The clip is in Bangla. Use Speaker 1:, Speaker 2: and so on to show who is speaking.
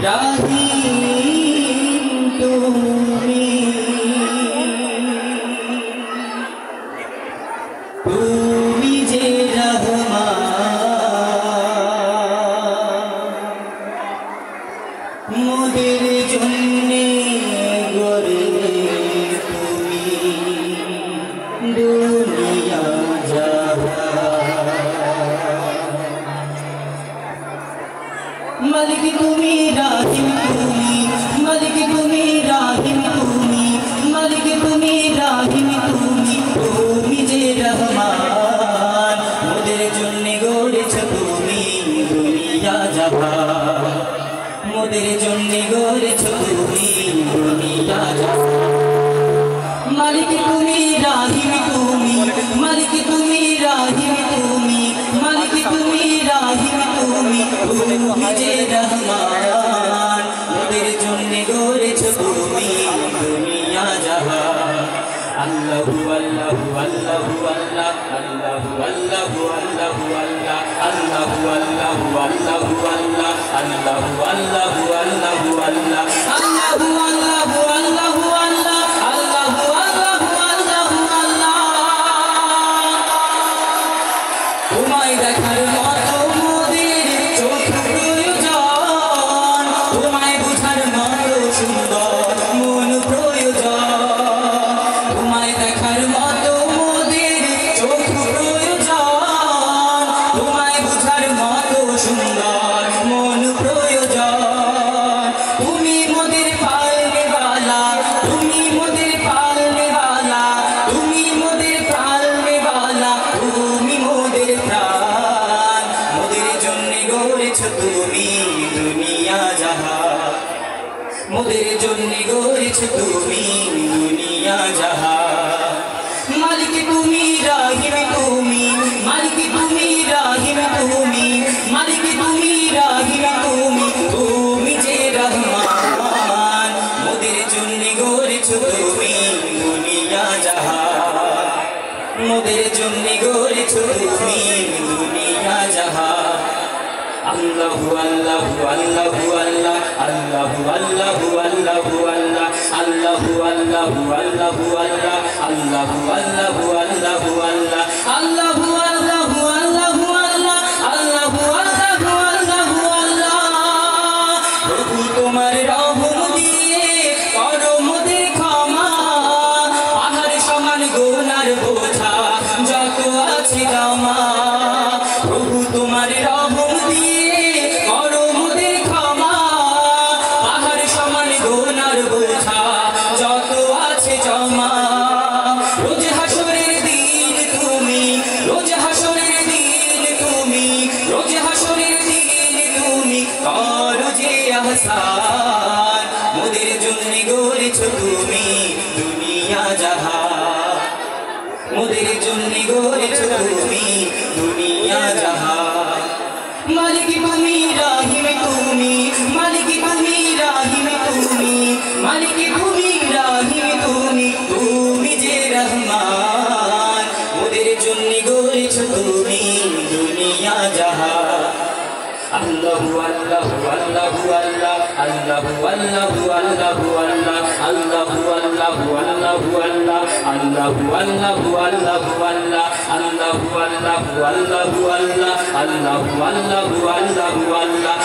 Speaker 1: রাহিম তুমি তুমি যে রহমান মোদের জন্যে গড়লে তুমি দুনিয়া মালিক তুমি রাহিম তুমি মালিক তুমি রাহিম তুমি মালিক তুমি রাহিম তুমি তুমি যে রহমান মোদের জন্য গড়েছ তুমি দুনিয়া জাহান মোদের জন্য গড়েছ তুমি দুনিয়া জাহান মালিক তুমি রাহিম তুমি মালিক তুমি রাহিম তুমি মালিক তুমি রাহিম তুমি তুমি যে রহমান মোদের জন্য গড়েছ তুমি দুনিয়া জাহান আল্লাহু আল্লাহু আল্লাহু আল্লাহ আল্লাহু আল্লাহু আল্লাহু আল্লাহ আল্লাহু আল্লাহু আল্লাহু আল্লাহ আল্লাহু আল্লাহু আল্লাহু আল্লাহ আল্লাহু আল্লাহু আল্লাহু আল্লাহ আল্লাহু আল্লাহু আল্লাহু আল্লাহ তোমায় দেখার মতো মোদের চোখ প্রয়োজন তোমায় বুঝার মতো সুন্দর মন প্রয়োজন তোমায় দেখার মতো মোদের চোখ প্রয়োজন তোমায় বুঝার মতো সুন্দর মন প্রয়োজন তুমি মোদের পালনে বালা তুমি মোদের পালনে বালা তুমি মোদের পালনে বালা তুমি মোদের প্রাণ মোদের জন্য গড়েছ তুমি দুনিয়া জাহান মোদের জন্য গড়েছ তুমি দুনিয়া জাহান মালিক তুমি রাহিম তুমি মালিক তুমি রাহিম তুমি মালিক তুমি রাহিম তুমি তুমি যে রহমান মোদের জন্য গড়েছ তুমি দুনিয়া জাহান মোদের জন্য গড়েছ তুমি দুনিয়া জাহান আল্লাহু আল্লাহু আল্লাহু আল্লাহ আল্লাহু আল্লাহু আল্লাহু আল্লাহ আল্লাহু আল্লাহু আল্লাহু আল্লাহ আল্লাহু আল্লাহু আল্লাহু আল্লাহ আল্লাহু আল্লাহু আল্লাহু আল্লাহ আল্লাহু আল্লাহু আল্লাহু আল্লাহ প্রভু তোমার রহম দিয়ে করো মোদের ক্ষমা পাহাড় সমান গুনার বোঝা যত আছে জমা প্রভু তোমার রহম দিয়ে করো মোদের ক্ষমা পাহাড় সমান গুনার বোঝা যত আছে জমা রোজ হাসরের দিন তুমি রোজ হাসরের দিন তুমি রোজ হাসরের দিন তুমি করো যে আহসান মোদের জন্য গড়েছ তুমি দুনিয়া জাহান মোদের জন্য গড়েছ তুমি দুনিয়া জাহান মালিক তুমি রাহিম তুমি মালিক তুমি রাহিম তুমি মালিক তুমি রাহিম তুমি তুমি যে রহমান মোদের জন্য গড়েছ তুমি দুনিয়া জাহান আল্লাহু আল্লাহু আল্লাহু আল্লাহ আল্লাহু আল্লাহু আল্লাহু আল্লাহ আল্লাহু আল্লাহু আল্লাহু আল্লাহ আল্লাহু আল্লাহু আল্লাহু আল্লাহ আল্লাহু আল্লাহু আল্লাহু আল্লাহ আল্লাহু আল্লাহু আল্লাহু আল্লাহ